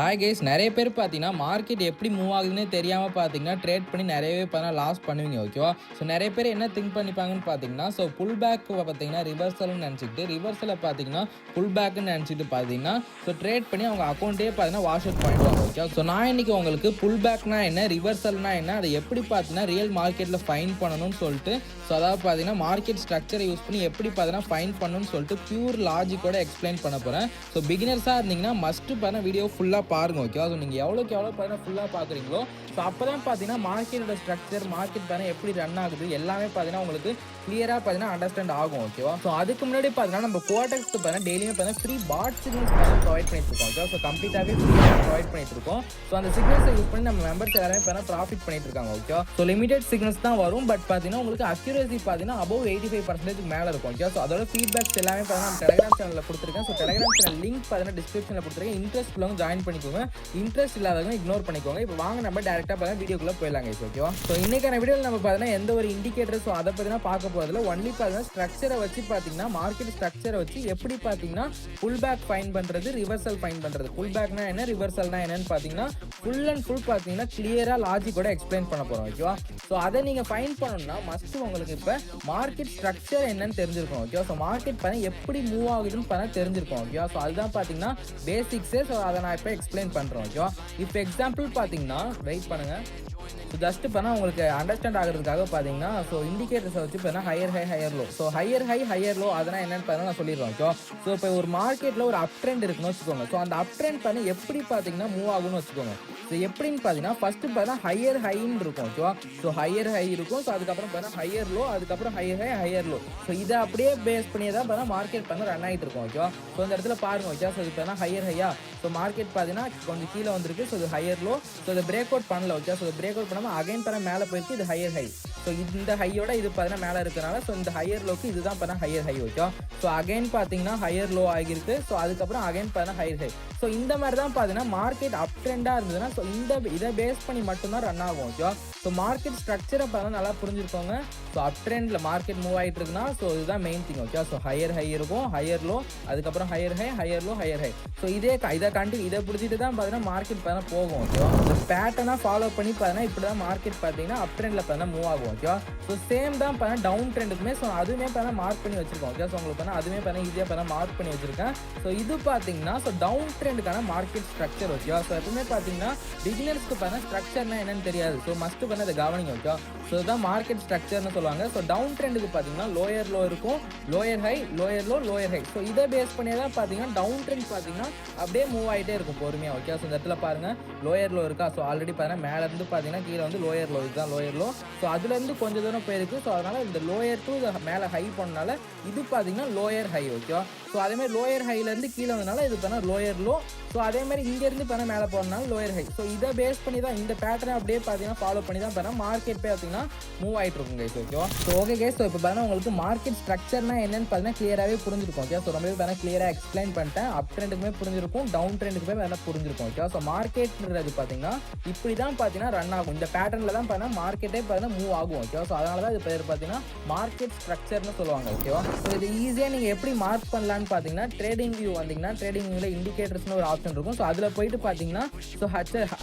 Hi guys, நிறைய பேர் பார்த்தீங்கன்னா மார்க்கெட் எப்படி மூவ் ஆகுதுன்னு தெரியாமல் பார்த்தீங்கன்னா ட்ரேட் பண்ணி நிறையவே லாஸ் பண்ணுவீங்க. ஓகேவா? ஸோ நிறைய பேர் என்ன திங்க் பண்ணிப்பாங்கன்னு பார்த்தீங்கன்னா, ஸோ புல் பேக் பார்த்தீங்கன்னா ரிவர்சல்னு நினச்சிக்கிட்டு, ரிவர்சலை பார்த்தீங்கன்னா புல் பேக்குன்னு நினச்சிட்டு பார்த்தீங்கன்னா ஸோ ட்ரேட் பண்ணி அவங்க அக்கௌண்ட்டே பார்த்தீங்கன்னா வாஷ் அவுட் பண்ணிடுவாங்க. ஓகே, ஸோ நான் இன்னைக்கு உங்களுக்கு புல் பேக்னா என்ன, ரிவர்சல்னா என்ன, அதை எப்படி பார்த்தீங்கன்னா ரியல் மார்க்கெட்டில் ஃபைன் பண்ணணும்னு சொல்லிட்டு, ஸோ அதாவது பார்த்தீங்கன்னா மார்க்கெட் ஸ்ட்ரக்சரை யூஸ் பண்ணி எப்படி பார்த்தீங்கன்னா ஃபைன் பண்ணணும்னு சொல்லிட்டு பியூர் லாஜிக்கோட எக்ஸ்பிளைன் பண்ண போகிறேன். ஸோ பிகினர்ஸாக இருந்தீங்கன்னா மஸ்ட்டு பார்த்தீங்கன்னா வீடியோ ஃபுல்லாக பாருங்க. ஓகே, ஸோ நீங்கள் எவ்வளோக்கு எவ்வளோ பார்த்தீங்கன்னா ஃபுல்லாக பார்க்குறீங்களோ ஸோ அப்போ தான் பார்த்தீங்கன்னா மார்க்கெட்டோட ஸ்ட்ரக்சர், மார்க்கெட் பார்த்தீங்கன்னா எப்படி ரன் ஆகுது எல்லாமே பார்த்தீங்கன்னா உங்களுக்கு கிளியராக பார்த்தீங்கன்னா அண்டர்ஸ்டாண்ட் ஆகும். ஓகேவா? ஸோ அதுக்கு முன்னாடி பார்த்தீங்கன்னா நம்ம குவாட்டெக்ஸ்க்கு பார்த்தீங்கன்னா டெய்லியுமே பார்த்தீங்கன்னா ஃப்ரீ பாட் சிக்னல்ஸ் ப்ரொவைட் பண்ணிட்டு இருக்கோம். ஓகே, ஸோ கம்ப்ளீட்டாகவே ஃப்ரீயாக ப்ரொவைட் பண்ணிட்டு இருக்கோம். ஸோ அந்த சிக்னல்ஸை யூஸ் பண்ணி நம்ம மெம்பர்ஸ் எல்லாருமே பார்த்தீங்கன்னா ப்ராஃபிட் பண்ணிட்டு இருக்காங்க. ஓகே, ஸோ லிமிடெட் சிக்னல்ஸ் தான் வரும், பட் பார்த்தீங்கன்னா உங்களுக்கு அக்யூரசி பார்த்தீங்கன்னா அபவ் 85% மேலே இருக்கும். ஓகே, ஸோ அதோட ஃபீட்பேக்ஸ் எல்லாமே பார்த்தீங்கன்னா நம்ம டெலிகிராம் சேனலில் கொடுத்துருக்கேன். ஸோ டெலிகிராம் சேனல் லிங்க் பார்த்தீங்கன்னா டிஸ்கிரிப்ஷனில் கொடுத்துருக்கேன். இன்ட்ரெஸ்ட் உள்ளவங்க ஜாயின் பண்ணிக்கோங்க, இன்ட்ரெஸ்ட் இல்லாதவங்க இக்னோர் பண்ணிக்கோங்க. இப்போ வாங்க நம்ம டேரெக்டாக பார்த்தீங்கன்னா வீடியோக்குள்ளே போயிடலாங்க. ஓகேவா? ஸோ இன்னைக்கான வீடியோவில் நம்ம பார்த்தீங்கன்னா எந்த ஒரு இண்டிகேட்டர் ஸோ அதை பார்த்தீங்கன்னா பார்க்க போகிறதுல ஒன்லி பார்த்தீங்கன்னா ஸ்ட்ரக்சரை வச்சு பார்த்தீங்கன்னா மார்க்கெட் ஸ்ட்ரக்சரை வச்சு எப்படி பார்த்தீங்கன்னா புல் பேக் ஃபைன் பண்ணுறது, ரிவர்சல் ஃபைன் பண்ணுறது. புல் பேக்னா என்ன, ரிவர்சல்னா என்னன்னு பார்த்தீங்கன்னா ஃபுல் அண்ட் ஃபுல் பார்த்தீங்கன்னா கிளியராக லாஜிக்கோட எக்ஸ்பிளைன் பண்ண போகிறோம். ஓகேவா? ஸோ அதை நீங்கள் ஃபைன் பண்ணணும்னா மஸ்ட்டு உங்களுக்கு இப்போ மார்க்கெட் ஸ்ட்ரக்சர் என்னன்னு தெரிஞ்சிருக்கும். ஓகேவா? ஸோ மார்க்கெட் பார்த்தீங்கன்னா எப்படி மூவ் ஆகுதுன்னு பார்த்தா தெரிஞ்சிருக்கும். ஓகேவா? ஸோ அதுதான் பார்த்தீங்கன்னா பேசிக்ஸே. ஸோ அதை நான் இப்போ எக்ஸ்பிளைன் பண்ணுறேன். ஓகேவா? இப்போ எக்ஸாம்பிள் பார்த்தீங்கன்னா வெயிட் பண்ணுங்கள். ஸோ ஜஸ்ட் பண்ணால் உங்களுக்கு அண்டர்ஸ்டாண்ட் ஆகிறதுக்காக பார்த்தீங்கன்னா ஸோ இண்டிகேட்டர்ஸை வச்சு பார்த்தீங்கன்னா higher high higher low. So higher high higher low அதெல்லாம் என்னென்னு பார்த்தீங்கன்னா நான் சொல்லிடுவேன். ஓகே, ஸோ இப்போ ஒரு மார்க்கெட்டில் ஒரு அப் ட்ரெண்ட் இருக்குன்னு வச்சுக்கோங்க. ஸோ அந்த அப் ட்ரெண்ட் பண்ணி எப்படி பார்த்தீங்கன்னா மூவ் ஆகும்னு வச்சுக்கோங்க. ஸோ எப்படின்னு பார்த்தீங்கன்னா ஃபஸ்ட்டு பார்த்தீங்கன்னா ஹையர் ஹைன்னு இருக்கும். ஓகேவா? ஸோ ஹையர் ஹை இருக்கும். ஸோ அதுக்கப்புறம் பார்த்தீங்கன்னா ஹையர் லோ, அதுக்கப்புறம் higher high higher low. So இதை அப்படியே பேஸ் பண்ணி தான் பார்த்தீங்கன்னா மார்க்கெட் பார்த்தீங்கன்னா ரன் ஆகிட்டு இருக்கும். ஓகேவா? ஸோ இந்த இடத்துல பாருங்க. ஓகே, ஸோ இது பார்த்தீங்கன்னா ஹையர் ஹையா. ஸோ மார்க்கெட் பார்த்தீங்கன்னா கொஞ்சம் கீழே வந்திருக்கு. ஸோ இது ஹையர் லோ. ஸோ இதை பிரேக் அவுட் பண்ணல. ஓகே, ஸோ பிரேக் அவுட் பண்ணாமல் அகைன் பண்ண மேலே போயிருக்கு. இது ஹையர் ஹை. ஸோ இந்த ஹையோட இது பார்த்தீங்கன்னா மேலே இருக்கிறனால ஸோ இந்த ஹையர் லோக்கு இதுதான் பார்த்தீங்கன்னா higher high. Okay, so again பார்த்தீங்கன்னா ஹையர் லோ ஆகிருக்கு. ஸோ அதுக்கப்புறம் அகைன் பார்த்தீங்கன்னா ஹையர் ஹை. ஸோ இந்த மாதிரி தான் பார்த்தீங்கன்னா மார்க்கெட் அப் ட்ரெண்டாக இருந்ததுன்னா ஸோ இதை பேஸ் பண்ணி மட்டும்தான் ரன் ஆகும். ஓகே, ஸோ மார்க்கெட் ஸ்ட்ரக்சரை பார்த்தா நல்லா புரிஞ்சுருக்கோங்க. ஸோ அப் ட்ரெண்டில் மார்க்கெட் மூவ் ஆகிட்டு இருக்குன்னா ஸோ இதுதான் main thing. Okay, so higher high இருக்கும், ஹையர் லோ, அதுக்கப்புறம் higher high higher low higher high. So இதை பிடிச்சிட்டு தான் பார்த்தீங்கன்னா மார்க்கெட் பார்த்தீங்கன்னா போகும். ஓகே, ஸோ பேட்டர்னாக ஃபாலோ பண்ணி பார்த்தீங்கன்னா இப்படி தான் மார்க்கெட் பார்த்தீங்கன்னா அப் ட்ரெண்டில் பார்த்தீங்கன்னா மூவ் ஆகும். ஓகே, ஸோ சேம் தான் பார்த்தீங்கன்னா டவுன் ட்ரெண்டுக்குமே ஸோ அதுவுமே பார்த்தீங்கன்னா மார்க் பண்ணி வச்சிருக்கோம். ஓகே, ஸோ உங்களுக்கு பார்த்தீங்கன்னா அதுவுமே பார்த்தீங்கன்னா ஈஸியாக பார்த்தீங்கன்னா மார்க் பண்ணி வச்சிருக்கேன். ஸோ இது பார்த்தீங்கன்னா ஸோ டவுன் ட்ரெண்டுக்கான மார்க்கெட் ஸ்ட்ரக்சர். ஓகே, ஸோ எப்பவுமே பார்த்தீங்கன்னா பிகினர்ஸ்க்கு பார்த்தீங்கன்னா ஸ்ட்ரக்சர்னா என்னன்னு தெரியாது. ஸோ மஸ்ட்டு பண்ண அதை கவனிங்க. ஓகே, ஸோ இதுதான் மார்க்கெட் ஸ்ட்ரக்சர்னு சொல்லுவாங்க. ஸோ டவுன் ட்ரெண்டுக்கு பார்த்தீங்கன்னா லோயர் லோ இருக்கும், lower high, lower low, lower high. So இதை பேஸ் பண்ணி தான் பார்த்தீங்கன்னா டவுன் ட்ரெண்ட் பார்த்தீங்கன்னா அப்படியே மூவ் ஆகிட்டே இருக்கும் பொறுமையாக. ஓகே, ஸோ இந்த இடத்துல பாருங்கள் லோயர் லோ இருக்கா. ஸோ ஆல்ரெடி பார்த்தீங்கன்னா மேலேருந்து பார்த்தீங்கன்னா கீழே வந்து லோயர் லோ, இதுதான் லோயர் லோ. ஸோ அதுலேருந்து கொஞ்சம் தூரம் போயிருக்கு. ஸோ அதனால் இந்த லோயர் டு மேலே ஹை பண்ணனால இது பார்த்தீங்கன்னா லோயர் ஹை. ஓகேவா? ஸோ அதேமாதிரி லோயர் ஹைலேருந்து கீழே வந்தனால இது பார்த்தா லோயர் லோ. ஸோ அதேமாதிரி இங்கேருந்து பார்த்தா மேலே போகிறனால லோயர் ஹை. ஸோ இதை பேஸ் பண்ணி தான் இந்த பேட்டர்னை அப்படியே பார்த்தீங்கன்னா ஃபாலோ பண்ணி தான் பார்த்தா மார்க்கெட் பார்த்தீங்கன்னா மூவ் ஆகிட்டு இருக்கும் கைஸ். ஓகேவா? ஸோ ஓகே கைஸ், ஸோ இப்போ பார்த்தீங்கன்னா உங்களுக்கு மார்க்கெட் ஸ்ட்ரக்சர்னா என்னன்னு பார்த்தீங்கன்னா கிளியராகவே புரிஞ்சிருக்கும். ஓகே, ஸோ ரொம்பவே பார்த்தீங்கன்னா கிளியராக எக்ஸ்பிளைன் பண்ணிட்டேன். அப் ட்ரெண்டுக்குமே புரிஞ்சிருக்கும், டவுன் ட்ரெண்டுக்குமே பார்த்தீங்கன்னா புரிஞ்சிருக்கும். ஓகே, ஸோ மார்க்கெட்ன்றது பார்த்தீங்கன்னா இப்படி தான் பார்த்தீங்கன்னா ரன் ஆகும். இந்த பேட்டர்னில் தான் பார்த்தீங்கன்னா மார்க்கெட்டே பார்த்தீங்கன்னா மூவ் ஆகும். ஓகே, ஸோ அதனால தான் இது பேர் பார்த்தீங்கன்னா மார்க்கெட் ஸ்ட்ரக்சர்னு சொல்லுவாங்க. ஓகேவா? ஸோ இது ஈஸியாக நீங்கள் எப்படி மார்க் பண்ணலான்னு பார்த்தீங்கன்னா ட்ரேடிங் வியூ வந்தீங்கன்னா ட்ரேடிங் வியூவில் இண்டிகேட்டர்ஸ்னு ஒரு ஆப்ஷன் இருக்கும். ஸோ அதில் போயிட்டு பார்த்தீங்கன்னா ஸோ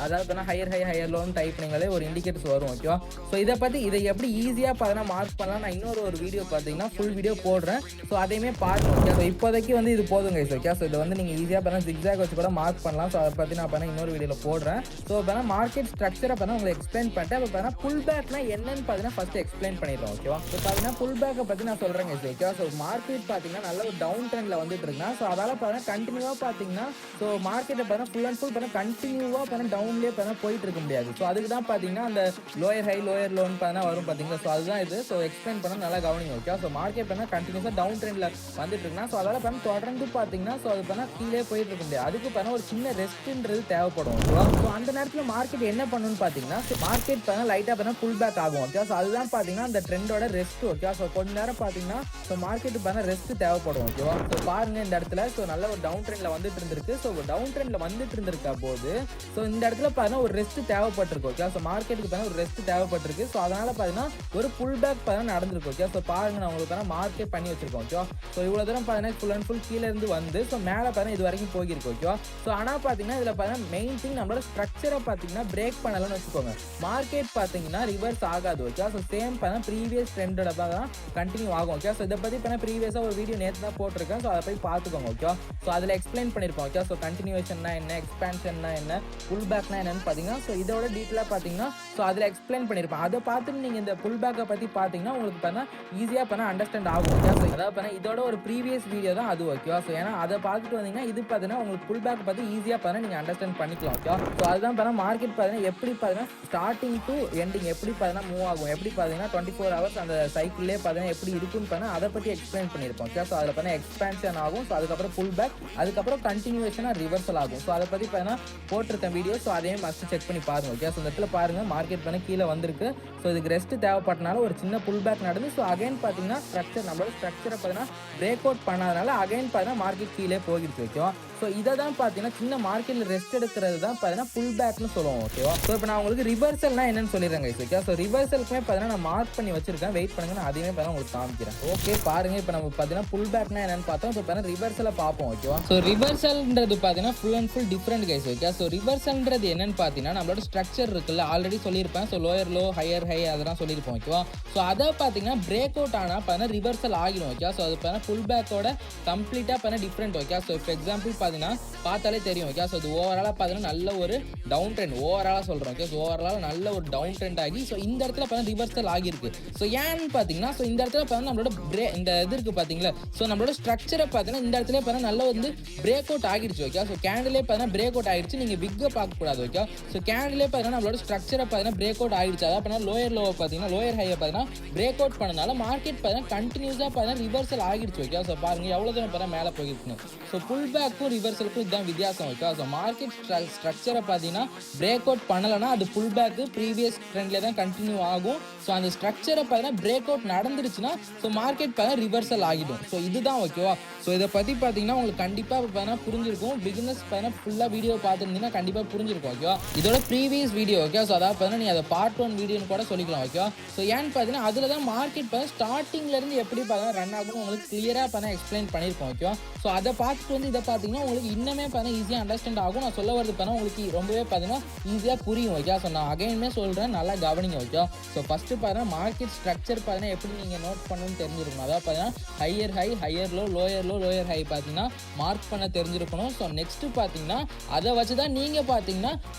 அதாவது ஹையர் ஹை ஹையர் லோன்னு டைப் பண்ணிங்களே ஒரு இண்டிகேட்டர்ஸ் வரும். ஓகேவா? ஸோ இதை எப்படி ஈஸியாக பார்த்தீங்கன்னா மார்க் பண்ணலாம் நான் இன்னொரு வீடியோ பார்த்தீங்கன்னா ஃபுல் வீடியோ போடுறேன். ஸோ அதையுமே பாருங்க. ஓகே, ஸோ இப்போதைக்கு வந்து இது போதுங்க. ஓகே, ஸோ இதை வந்து நீங்கள் ஈஸியாக பார்த்தா ஜிக்ஸாக் வச்சு கூட மார்க் பண்ணலாம். ஸோ அதை பற்றி நான் பார்த்தா இன்னொரு வீடியோவில் போடுறேன். ஸோ பார்த்தா மார்க்கெட் ஸ்ட்ரக்சரை பார்த்தா உங்களுக்கு எக்ஸ்பிளைன் பண்ணிட்டேன். இப்போ பார்த்தா புல் பேக்னா என்னன்னு பார்த்தீங்கன்னா ஃபஸ்ட்டு எக்ஸ்பிளைன் பண்ணிடுறோம். ஓகேவா? ஸோ பார்த்தீங்கன்னா புல் பேக்கை பற்றி நான் சொல்கிறேங்க. ஓகே, ஸோ மார்க்கெட் பார்த்தீங்கன்னா நல்ல ஒரு டவுன் ட்ரெண்டில் வந்துட்டு இருக்குன்னா ஸோ அதால் பார்த்தீங்கன்னா கண்டினியூவாக பார்த்தீங்கன்னா ஸோ மார்க்கெட்டை பார்த்தா ஃபுல் அண்ட் ஃபுல் பார்த்தா கண்டினியூவாக பார்த்தா டவுன்லேயே பார்த்தா போயிட்டு இருக்க முடியாது. ஸோ அதுக்கு தான் பார்த்தீங்கன்னா அந்த லோயர் ஹை லோயர் லோன்னு பார்த்தா வரும் பார்த்தீங்களா. ஸோ அதுதான் இது. ஸோ எக்ஸ்பிளைன் பண்ண நல்லா கவனிங்க. ஓகே, ஸோ மார்க்கெட் பார்த்தா கண்டினியூஸாக டவுன் ட்ரெண்டில் வந்துட்டு இருக்குன்னா ஸோ அதால் பார்த்தா தொடர்ந்து பார்த்தீங்கன்னா ஸோ அது பார்த்தா கீழே போயிட்டு இருக்க முடியாது. அதுக்கு பார்த்தா ஒரு சின்ன ரெஸ்ட்ன்றது தேவைப்படும். ஓகேவா? ஸோ அந்த நேரத்தில் மார்க்கெட் என்ன பண்ணணும்னு பார்த்தீங்கன்னா மார்க்கெட் பார்த்தா லைட்டாக பார்த்தா புல் பேக் ஆகும். ஓகே, ஸோ அதுதான் பார்த்தீங்கன்னா அந்த ட்ரெண்டோட ரெஸ்ட். ஓகே, ஸோ கொஞ்ச நேரம் பார்த்தீங்கன்னா ஸோ மார்க்கெட்டு பார்த்தீங்கன்னா ரெஸ்ட் தேவைப்படும். ஓகேவா, ஸோ பாருங்க இந்த இடத்துல ஸோ நல்ல ஒரு டவுன் ட்ரெண்டில் வந்துட்டு இருந்திருக்கு. ஸோ டவுன் ட்ரெண்டில் வந்துட்டு இருந்திருக்க போது ஸோ இந்த இடத்துல பார்த்தீங்கன்னா ஒரு ரெஸ்ட் தேவைப்பட்டிருக்கு. ஓகே, ஸோ மார்க்கெட்டுக்கு பார்த்தீங்கன்னா ஒரு ரெஸ்ட் தேவைப்பட்டிருக்கு. ஸோ அதனால பார்த்தீங்கன்னா ஒரு புல் பேக் பார்த்தீங்கன்னா நடந்திருக்கு. ஓகே, ஸோ பாருங்க நான் உங்களுக்கு பார்த்தீங்கன்னா மார்க்கெட் பண்ணி வச்சிருக்கோம். ஓகே, ஸோ இவ்வளோ தூரம் பார்த்தீங்கன்னா ஃபுல் அண்ட் ஃபுல் கீழே இருந்து வந்து ஸோ மேலே பார்த்தீங்கன்னா இது வரைக்கும் போயிருக்கு. ஓகே, ஸோ ஆனால் பார்த்தீங்கன்னா இதில் பார்த்தீங்கன்னா மெயின் திங் நம்மளோட ஸ்ட்ரக்சரை பார்த்தீங்கன்னா பிரேக் பண்ணலன்னு வச்சுக்கோங்க, மார்க்கெட் பார்த்தீங்கன்னா ரிவர்ஸ் ஆகாது. ஓகே, ஸோ சேம் பார்த்தா ப்ரீவியஸ் ட்ரெண்டோட தான் கண்டினியூ ஆகும். ஓகே, ஸோ இதை பற்றி பார்த்தா ப்ரீவியஸாக ஒரு வீடியோ நேற்று தான் போட்டிருக்கேன். ஸோ அதை போய் பார்த்துக்கோங்க. ஓகே, ஸோ அதில் எக்ஸ்பிளைன் பண்ணியிருப்போம். ஓகே, ஸோ கண்டினியூஷன்னா என்ன, எக்ஸ்பேன்ஷன்னா என்ன, புல் பேக்னா என்னன்னு பார்த்தீங்கன்னா ஸோ இதோட டீட்டெயிலாக பார்த்தீங்கன்னா ஸோ அதில் எக்ஸ்பிளைன் பண்ணியிருப்பேன். அதை பார்த்துட்டு நீங்கள் இந்த புல் பேக்கை பற்றி பார்த்தீங்கன்னா உங்களுக்கு பார்த்தா ஈஸியாக பார்த்தா அண்டர்ஸ்டாண்ட் ஆகும். ஓகே, ஸோ அதாவது பார்த்தா இதோட ஒரு ப்ரீவியஸ் வீடியோ தான் அது. ஓகேவா, ஸோ ஏன்னா அதை பார்த்துட்டு வந்தீங்கன்னா இது பார்த்தீங்கன்னா உங்களுக்கு புல் பேக் பற்றி ஈஸியாக பார்த்தா நீங்கள் அண்டர்ஸ்டாண்ட் பண்ணிக்கலாம். ஓகே, ஸோ அதுதான் பார்த்தா மார்க்கெட் பார்த்தீங்கன்னா எப்படி பார்த்தீங்கன்னா ஸ்டார்டிங் டு எண்டிங் எப்படி பார்த்தீங்கன்னா மூவ் ஆகும், எப்படி பார்த்தீங்கன்னா 24 ஹவர்ஸ் அந்த சைக்கிள்லேயே பார்த்தீங்கன்னா எப்படி இருக்குன்னு பார்த்தா அதை பற்றி எக்ஸ்பிளைன் பண்ணியிருப்போம். ஓகே, ஸோ அதில் பார்த்தீங்கன்னா எக்ஸ்பேன்ஷன் ஆகும். ஸோ அதுக்கப்புறம் புல் பேக், அதுக்கப்புறம் கண்டினியூஷனாக ரிவர்சல் ஆகும். ஸோ அதை பற்றி பார்த்தீங்கன்னா போட்டிருக்கேன் வீடியோ. ஸோ அதையும் மஸ்ட் செக் பண்ணி பாருங்க. ஓகே, ஸோ இந்த இடத்துல பாருங்க மார்க்கெட் பண்ண கீழே வந்திருக்கு. ஸோ இதுக்கு ரெஸ்ட் தேவைப்பட்டனால ஒரு சின்ன புல் பேக் நடந்து ஸோ அகைன் பார்த்தீங்கன்னா ஸ்ட்ரக்சர் நம்மளோட ஸ்ட்ரக்சரை பார்த்தீங்கன்னா பிரேக் அவுட் பண்ணாதனால அகைன் பார்த்தீங்கன்னா மார்க்கெட் கீழே போகிடுச்சு. ஓகேவா, ஸோ இதை தான் பார்த்தீங்கன்னா சின்ன மார்க்கெட்டில் ரெஸ்ட் எடுக்கிறது தான் பார்த்தீங்கன்னா புல் பேக்னு சொல்லுவோம். ஓகேவா, ஸோ இப்போ நான் உங்களுக்கு ரிவர்சல்னா என்னன்னு சொல்லிடுறேங்க. ஓகே, ஸோ ரிவர்சலுக்குமே பார்த்தீங்கன்னா நான் மார்க் பண்ணி வச்சிருக்கேன், வெயிட் பண்ணுங்க, நான் அதையுமே பார்த்தா உங்களுக்கு காமிக்கிறேன். ஓகே, பாருங்க இப்போ நம்ம பார்த்தீங்கன்னா புல் பேக்னா என்னன்னு பார்த்தோம். இப்போ பார்த்தீங்கன்னா ரிவர்சலை பார்ப்போம். ஓகேவா, ஸோ ரிவர்சல்ன்றது பார்த்தீங்கன்னா full and full different guys. Okay, so ரிவர்சல்ன்றது என்னன்னு பார்த்தீங்கன்னா நம்மளோட ஸ்ட்ரக்சர் இருக்குல்ல, ஆல்ரெடி சொல்லியிருப்பேன். So lower low, higher high அதெல்லாம் சொல்லியிருப்போம். ஓகேவா, ஸோ அதை பார்த்தீங்கன்னா பிரேக் அவுட் ஆனால் பார்த்தீங்கன்னா ரிவர்சல் ஆகிடும். ஓகே, ஸோ அது பார்த்தீங்கன்னா புல் பேக்கோட கம்ப்ளீட்டாக பார்த்தீங்கன்னா டிஃப்ரெண்ட். ஓகே, ஸோ இப்போ எக்ஸாம்பிள் பார்த்தீங்கன்னா பார்த்தாலே தெரியும். ஓகே, ஸோ இது ஓவராலாக பார்த்தீங்கன்னா நல்ல ஒரு டவுன் ட்ரெண்ட், ஓவராலாக சொல்கிறோம். ஓகே, ஸோ ஓவராலாக நல்ல ஒரு டவுன் ட்ரெண்ட் ஆகி ஸோ இந்த இடத்துல பார்த்தீங்கன்னா ரிவர்சல் ஆகியிருக்கு. ஸோ ஏன்னு பார்த்தீங்கன்னா ஸோ இந்த இடத்துல பார்த்தீங்கன்னா நம்மளோட இந்த இது இருக்குது பார்த்தீங்களா, ஸோ நம்மளோட ஸ்ட்ரக்சரை பார்த்தீங்கன்னா இந்த இடத்துல பார்த்தீங்கன்னா நல்ல வந்து பிரேக் அவுட் ஆகிடுச்சு. ஓகே, ஸோ கேண்டிலே பார்த்தீங்கன்னா பிரேக் அவுட் ஆகிடுச்சு, நீங்கள் பிக்கை பார்க்கக்கூடாது. ஓகே, ஸோ கேண்டிலே பார்த்தீங்கன்னா நம்மளோட ஸ்ட்ரக்சரை பார்த்தீங்கன்னா பிரேக் அவுட் ஆகிடுச்சு. அதாவது பார்த்தீங்கன்னா லோயர் லோவை பார்த்தீங்கன்னா லோயர் ஹையை பார்த்தீங்கன்னா பிரேக் அவுட் பண்ணனால மார்க்கெட் பார்த்தீங்கன்னா கண்டினியூஸாக பார்த்தீங்கன்னா ரிவர்சல் ஆகிடுச்சு. ஓகே, ஸோ பாருங்க எவ்வளோ தூரம் பார்த்தா மேலே போயிருக்குன்னு. ஸோ புல் பேக்கும் ரிவர்சலுக்கும் இதுதான் வித்தியாசம். ஓகே, ஸோ மார்க்கெட் ஸ்ட்ரக்சரை பார்த்தீங்கன்னா பிரேக் அவுட் பண்ணலைன்னா அது புல் பேக்கு ப்ரீவியஸ் ட்ரெண்ட்லேயே தான் கண்டினியூ ஆகும். ஸோ அந்த ஸ்ட்ரக்சரை பார்த்தீங்கன்னா பிரேக் அவுட் நடந்துருச்சுன்னா ஸோ மார்க்கெட் பார்த்தீங்கன்னா ரிவர்சல் ஆகிடும். ஸோ இதுதான். ஓகேவா, ஸோ இதை பற்றி பார்த்தீங்கன்னா உங்களுக்கு கண்டிப்பாக பார்த்தீங்கன்னா புரிஞ்சிருக்கும். பிகினர்ஸ் பார்த்தீங்கன்னா ஃபுல்லாக வீடியோ பார்த்துருந்தீங்கன்னா கண்டிப்பாக புரிஞ்சிருக்கும். ஓகேவா, இதோட ப்ரீவியஸ் வீடியோ. ஓகே, ஸோ அதாவது பார்த்தீங்கன்னா நீ அதை பார்ட் 1 வீடியோன்னு கூட சொல்லிக்கலாம். ஓகேவா, ஸோ ஏன்னு பார்த்தீங்கன்னா அதில் தான் மார்க்கெட் பார்த்தீங்கன்னா ஸ்டார்டிங்லேருந்து எப்படி பார்த்தீங்கன்னா ரன் ஆகும் உங்களுக்கு கிளியராக பார்த்தீங்கன்னா எக்ஸ்பிளைன் பண்ணியிருக்கோம். ஓகேவா, ஸோ அதை பார்த்துட்டு வந்து இதை பார்த்தீங்கன்னா உங்களுக்கு இன்னுமே பார்த்தீங்கன்னா ஈஸியாக அண்டர்ஸ்டாண்ட் ஆகும். நான் சொல்ல வரது பார்த்தீங்கன்னா உங்களுக்கு ரொம்பவே பார்த்தீங்கன்னா ஈஸியாக புரியும். ஓகே, ஸோ நான் அகைனுமே சொல்கிறேன், நல்லா கவனிங்க. ஓகே, ஸோ ஃபஸ்ட்டு பார்த்தீங்கன்னா மார்க்கெட் ஸ்ட்ரக்சர் பார்த்தீங்கன்னா எப்படி நீங்கள் நோட் பண்ணணும்னு தெரிஞ்சிருக்கணும். அதாவது பார்த்தீங்கன்னா higher high, higher low, lower low, lower high பார்த்தீங்கன்னா மார்க் பண்ண தெரிஞ்சிருக்கணும். ஸோ நெக்ஸ்ட்டு பார்த்தீங்கன்னா அதை வச்சு தான் நீங்கள் பார்த்தீங்கன்னா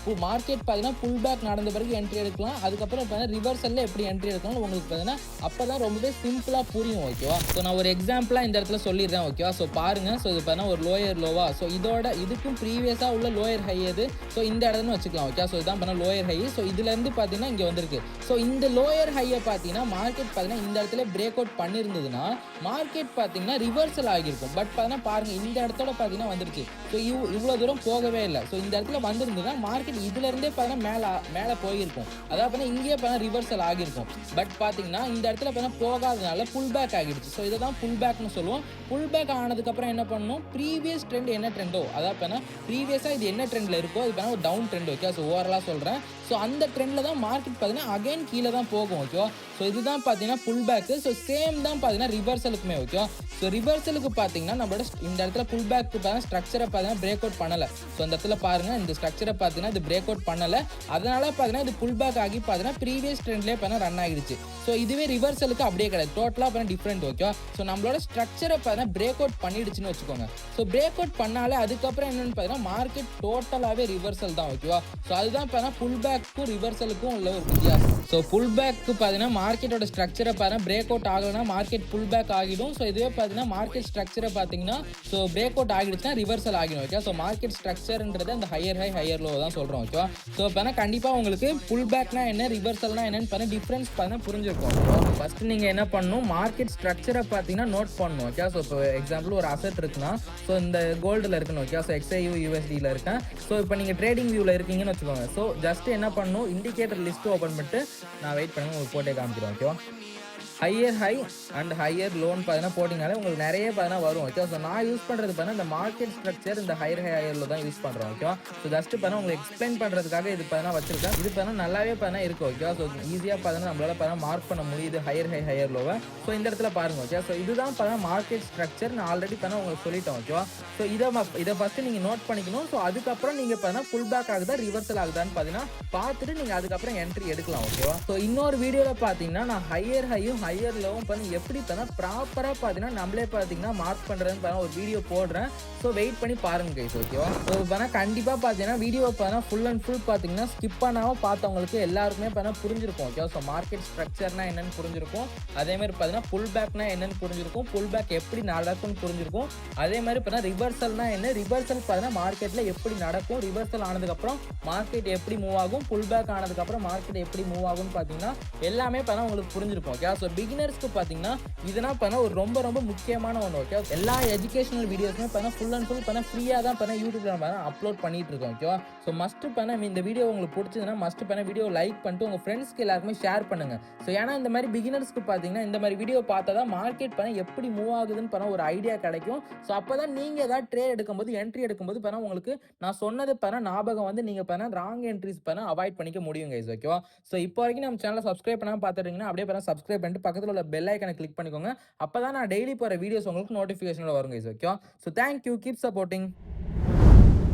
மார்க்கெட் பார்த்தீங்கன்னா புல் பேக் நடந்த பிறகு என்ட்ரி எடுக்கலாம். அதுக்கப்புறம் பார்த்தீங்கன்னா ரிவர்சலில் எப்படி என்ட்ரி எடுக்கணும் உங்களுக்கு பார்த்தீங்கன்னா அப்போ தான் ரொம்பவே சிம்பிளாக புரியும். ஓகேவா, ஸோ நான் ஒரு எக்ஸாம்பிளாக இந்த இடத்துல சொல்லிடுறேன். ஓகேவா, ஸோ பாருங்கள். ஸோ இது பார்த்தீங்கன்னா ஒரு லோயர் லோவா, ஸோ இதுக்கும் ப்ரீவியஸாக உள்ள லோயர் ஹை எது, ஸோ இந்த இடத்துல வச்சுக்கலாம். ஓகே, ஸோ இதான் பண்ண லோயர் ஹை. ஸோ இதுலேருந்து பார்த்தீங்கன்னா இங்கே வந்திருக்கு. ஸோ இந்த லோயர் ஹையை பார்த்தீங்கன்னா மார்க்கெட் பார்த்தீங்கன்னா இந்த இடத்துல பிரேக் அவுட் பண்ணியிருந்ததுன்னா மார்க்கெட் பார்த்தீங்கன்னா ரிவர்சல் ஆகியிருக்கும். பட் பார்த்தீங்கன்னா பாருங்கள் இந்த இடத்தோட பார்த்தீங்கன்னா வந்துருச்சு. ஸோ இவ்வளோ தூரம் போகவே இல்லை. ஸோ இந்த இடத்துல வந்திருந்ததுன்னா மார்க்கெட் இதுலேருந்தே பார்த்தீங்கன்னா மேலே போயிருக்கும். அதாவது பார்த்தீங்கன்னா இங்கேயே பார்த்தீங்கன்னா ரிவர்சல் ஆகியிருக்கும். பட் பார்த்தீங்கன்னா இந்த இடத்துல பார்த்தீங்கன்னா போகாதனால புல் பேக் ஆகிடுச்சு. ஸோ இதை தான் புல் பேக்னு சொல்லுவோம். புல் பேக் ஆனதுக்கப்புறம் என்ன பண்ணணும், ப்ரீவியஸ் ட்ரெண்ட் என்ன ட்ரெண்டோ, அதாவது பார்த்தீங்கன்னா ப்ரீவியஸாக இது என்ன ட்ரெண்டில் இருக்கோ அது பார்த்தீங்கன்னா ஒரு டவுன் ட்ரெண்ட். ஓகே, ஸோ ஓவராலாக சொல்கிறேன். ஸோ அந்த ட்ரெண்டில் தான் மார்க்கெட் பார்த்தீங்கன்னா அகைன் கீழே தான் போகும். ஓகேவா, ஸோ இதுதான் பார்த்தீங்கன்னா புல் பேக்கு. ஸோ சேம் தான் பார்த்தீங்கன்னா ரிவர்சலுக்குமே. ஓகேவா, ஸோ ரிவர்சலுக்கு பார்த்தீங்கன்னா நம்மளோட இந்த இடத்துல புல் பேக்கு பார்த்தீங்கன்னா ஸ்ட்ரக்சரை பார்த்தீங்கன்னா பிரேக் அவுட் பண்ணலை. ஸோ இந்த இடத்துல பாருங்கள் இந்த ஸ்ட்ரக்சரை பார்த்தீங்கன்னா இது பிரேக் அவுட் பண்ணலை. அதனால பார்த்தீங்கன்னா இது புல் பேக் ஆகி பார்த்தீங்கன்னா ப்ரீவியஸ் ட்ரெண்ட்லேயே பார்த்தீங்கன்னா ரன் ஆகிடுச்சு. ஸோ இதுவே ரிவர்சலுக்கு அப்படியே கிடையாது, டோட்டலாக பார்த்தீங்கன்னா டிஃப்ரெண்ட். ஓகேவா, ஸோ நம்மளோட ஸ்ட்ரக்சரை பார்த்தீங்கன்னா பிரேக் அவுட் பண்ணிடுச்சுன்னு வச்சுக்கோங்க. ஸோ பிரேக் அவுட் பண்ணாலே அதுக்கப்புறம் என்னென்னு பார்த்தீங்கன்னா மார்க்கெட் டோட்டலாகவே ரிவர்சல் தான். ஓகேவா, ஸோ அதுதான் பார்த்தீங்கன்னா புல் பேக்கும் ரிவர்சலுக்கும் உள்ள ஒரு வித்தியாசம். ஸோ புல் பேக்கு பார்த்தீங்கன்னா மார்க்கெட்டோட ஸ்ட்ரக்சரை பார்த்தீங்கன்னா பிரேக் அவுட் ஆகலைன்னா மார்க்கெட் புல் பேக் ஆகிடும். ஸோ இதுவே பார்த்தீங்கன்னா மார்க்கெட் ஸ்ட்ரக்சரை பார்த்தீங்கன்னா ஸோ பிரேக் அவுட் ஆகிடுச்சுன்னா ரிவர்சல் ஆகிடும். ஓகே, ஸோ மார்க்கெட் ஸ்ட்ரக்சர்ன்றது அந்த ஹையர் ஹை ஹையர் லோ தான் சொல்கிறோம். ஓகேவா, ஸோ பார்த்தீங்கன்னா கண்டிப்பாக உங்களுக்கு புல் பேக்னா என்ன, ரிவர்சல்னா என்னன்னு பார்த்தீங்கன்னா டிஃப்ரென்ஸ் பார்த்தீங்கன்னா புரிஞ்சிருக்கும். ஃபஸ்ட்டு நீங்கள் என்ன பண்ணணும், மார்க்கெட் ஸ்ட்ரக்சரை பார்த்தீங்கன்னா நோட் பண்ணணும். ஓகே, ஸோ இப்போ எக்ஸாம்பிள் ஒரு அசெட் இருக்குன்னா ஸோ இந்த கோல்டில் இருக்குன்னு. ஓகே, ஸோ XAU USDயில் இருக்கேன். ஸோ இப்போ நீங்கள் ட்ரேடிங் வியூவில் இருக்கீங்கன்னு வச்சுக்கோங்க. ஸோ ஜஸ்ட் என்ன பண்ணணும், இண்டிகேட்டர் லிஸ்ட்டு ஓப்பன் பண்ணிட்டு நான் வெயிட் பண்ணுங்க, உங்களுக்கு போட்டே காமிக்கிறேன். ஓகேவா? Higher high and higher loan பார்த்தீங்கன்னா போட்டிங்கனாலே உங்களுக்கு நிறைய பார்த்தீங்கன்னா வரும். ஓகே. ஸோ நான் யூஸ் பண்ணுறது பார்த்தீங்கன்னா இந்த மார்க்கெட் ஸ்ட்ரக்சர் இந்த ஹையர் ஹையர்ல தான் யூஸ் பண்ணுறோம். ஓகேவா? ஸோ ஜஸ்ட் பார்த்தீங்கன்னா உங்களுக்கு எக்ஸ்பிளைன் பண்ணுறதுக்காக இது பார்த்தீங்கன்னா வச்சிருக்கேன். இது பார்த்தீங்கன்னா நல்லாவே பார்த்தீங்கன்னா இருக்கு. ஓகேவா? ஸோ ஈஸியாக பார்த்தீங்கன்னா நம்மளால பார்த்தீங்கன்னா மார்க் பண்ண முடியுது ஹையர் ஹை ஹையர் லோவை. ஸோ இந்த இடத்துல பாருங்க. ஓகே. ஸோ இதுதான் பார்த்தீங்கன்னா மார்க்கெட் ஸ்ட்ரக்சர். நான் ஆல்ரெடி பார்த்தீங்கன்னா உங்களுக்கு சொல்லிட்டேன். ஓகேவா? ஸோ இதை ஃபர்ஸ்ட் நீங்கள் நோட் பண்ணிக்கணும். ஸோ அதுக்கப்புறம் நீங்கள் பார்த்தீங்கன்னா புல் பேக் ஆகுதா ரிவர்சல் ஆகுதான்னு பார்த்தீங்கன்னா பார்த்துட்டு நீங்கள் அதுக்கப்புறம் என்ட்ரி எடுக்கலாம். ஓகேவா? ஸோ இன்னொரு வீடியோவில் பார்த்தீங்கன்னா நான் ஹையர் ஹையும் ஹையர் லோவும் பண்ணி எப்படி பண்ணா ப்ராப்பரா பாத்தீங்கன்னா நம்மளே பாத்தீங்கன்னா மார்க் பண்றதுன்னு ஒரு வீடியோ போடுறேன். ஸோ வெயிட் பண்ணி பாருங்க கைஸ். ஓகேவா? ஸோ பண்ணா கண்டிப்பா பாத்தீங்கன்னா வீடியோ பார்த்தா ஃபுல் அண்ட் ஃபுல் பாத்தீங்கன்னா ஸ்கிப் பண்ணாம பார்த்தவங்களுக்கு எல்லாருக்குமே பண்ணா புரிஞ்சிருக்கும். ஓகேவா? ஸோ மார்க்கெட் ஸ்ட்ரக்சர்னா என்னன்னு புரிஞ்சிருக்கும். அதே மாதிரி பாத்தீங்கன்னா புல் பேக்னா என்னன்னு புரிஞ்சிருக்கும். புல் பேக் எப்படி நடக்கும்னு புரிஞ்சிருக்கும். அதே மாதிரி பார்த்தா ரிவர்சல்னா என்ன, ரிவர்சல் பார்த்தீங்கன்னா மார்க்கெட்ல எப்படி நடக்கும், ரிவர்சல் ஆனதுக்கு அப்புறம் மார்க்கெட் எப்படி மூவ் ஆகும், புல் பேக் ஆனதுக்கு அப்புறம் மார்க்கெட் எப்படி மூவ் ஆகும்னு பாத்தீங்கன்னா எல்லாமே பார்த்தா உங்களுக்கு புரிஞ்சிருக்கும். ஓகே. ஸோ பிகினர்ஸ்க்கு பாத்தீங்கன்னா இதெல்லாம் பண்ண ஒரு ரொம்ப ரொம்ப முக்கியமான ஒன்று. ஓகே. எல்லா எஜுகேஷனல் வீடியோஸுமே பண்ண ஃபுல் அண்ட் ஃபுல் பண்ண ஃப்ரீயாக தான் பண்ண யூடியூப்ல நம்ம அப்லோட் பண்ணிட்டு இருக்கோம். ஓகேவா? ஸோ மஸ்ட் பண்ண இந்த வீடியோ உங்களுக்கு பிடிச்சதுன்னா மஸ்ட் பண்ண வீடியோ லைக் பண்ணிட்டு உங்க ஃப்ரெண்ட்ஸ்க்கு எல்லாருக்குமே ஷேர் பண்ணுங்க. ஸோ ஏன்னா இந்த மாதிரி பிகினர்ஸ்க்கு பார்த்தீங்கன்னா இந்த மாதிரி வீடியோ பார்த்தா தான் மார்க்கெட் பண்ண எப்படி மூவ் ஆகுதுன்னு பண்ண ஒரு ஐடியா கிடைக்கும். ஸோ அப்பதான் நீங்க ஏதாவது ட்ரேட் எடுக்கும்போது என்ட்ரி எடுக்கும்போது பண்ண உங்களுக்கு நான் சொன்னது பண்ண ஞாபகம் வந்து நீங்க பண்ண ராங் என்ட்ரிஸ் பண்ண அவாய்ட் பண்ணிக்க முடியும் கைஸ். ஓகேவா? ஸோ இப்போ வரைக்கும் நம்ம சேனலை சப்ஸ்கிரைப் பண்ணாம பார்த்துட்டீங்கன்னா அப்படியே பண்ண சப்ஸ்கிரைப் பண்ணிட்டு பக்கத்தில் உள்ள பெல் ஐக்கனை கிளிக் பண்ணிக்கோங்க. அப்பதான் நான் டெய்லி போற வீடியோஸ் உங்களுக்கு நோட்டிஃபிகேஷன்ல வரும் guys. Okay. So thank you, keep supporting.